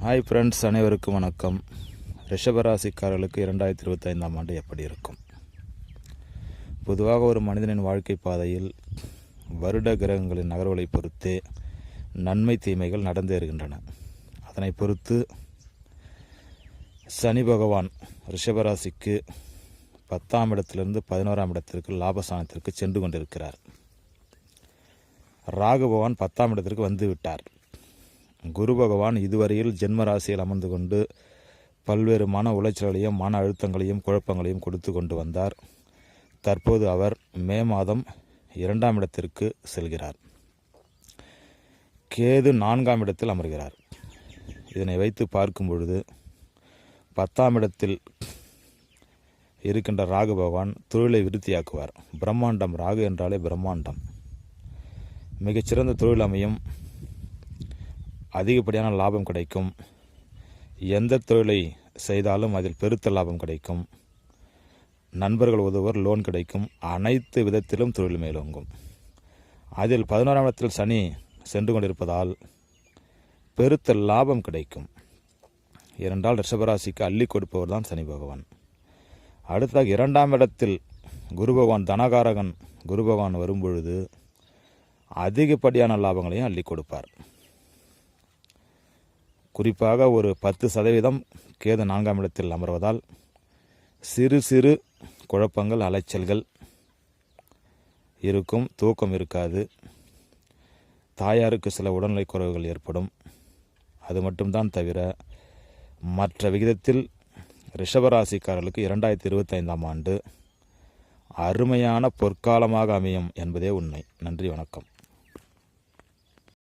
Hi friends, அனைவருக்கும் வணக்கம். ரிஷபராசிக்காரர்களுக்கு 2025ஆம் ஆண்டு எப்படி இருக்கும்? பொதுவாக ஒரு மனிதனின் வாழ்க்கை பாதையில் வருட கிரகங்களின் நகர்வுகளை பொறுத்தே நன்மை தீமைகள் நடந்தேறுகின்றன. அதனை பொறுத்து சனி பகவான் ரிஷபராசிக்கு 10ஆம் இடத்திலிருந்து 11ஆம் இடத்திற்கு லாபஸ்தானத்திற்கு சென்று கொண்டிருக்கிறார். ராகு பகவான் 10ஆம் இடத்திற்கு வந்து விட்டார். குரு பகவான் இதுவரையில் ஜென்ம ராசியில் அமர்ந்து கொண்டு பல்வேறு மன உளைச்சல்களையும் மன அழுத்தங்களையும் குழப்பங்களையும் கொடுத்து கொண்டு வந்தார். தற்போது அவர் மே மாதம் 2ஆம் இடத்திற்கு செல்கிறார். கேது 4ஆம் இடத்தில் அமர்கிறார். இதனை வைத்து பார்க்கும் பொழுது 10ஆம் இடத்தில் இருக்கின்ற ராகு பகவான் தொழிலை விருத்தியாக்குவார். பிரம்மாண்டம், ராகு என்றாலே பிரம்மாண்டம். மிகச்சிறந்த தொழில் அமையும். அதிகப்படியான லாபம் கிடைக்கும். எந்த தொழிலை செய்தாலும் அதில் பெருத்த லாபம் கிடைக்கும். நண்பர்கள் உதவுவர், லோன் கிடைக்கும். அனைத்து விதத்திலும் தொழில் மேலோங்கும். அதில் 11ஆம் இடத்தில் சனி சென்று கொண்டிருப்பதால் பெருத்த லாபம் கிடைக்கும். ஏனென்றால் ரிஷபராசிக்கு அள்ளி கொடுப்பவர் தான் சனி பகவான். அடுத்ததாக 2ஆம் இடத்தில் குரு பகவான், தனகாரகன் குரு பகவான் வரும்பொழுது அதிகப்படியான லாபங்களையும் அள்ளி கொடுப்பார். குறிப்பாக ஒரு 10% கேது 4ஆம் இடத்தில் அமர்வதால் சிறு சிறு குழப்பங்கள், அலைச்சல்கள் இருக்கும். தூக்கம் இருக்காது. தாயாருக்கு சில உடல்நிலை குறைவுகள் ஏற்படும். அது மட்டும்தான் தவிர மற்ற விகிதத்தில் ரிஷபராசிக்காரர்களுக்கு 2025ஆம் ஆண்டு அருமையான பொற்காலமாக அமையும் என்பதே உண்மை. நன்றி, வணக்கம்.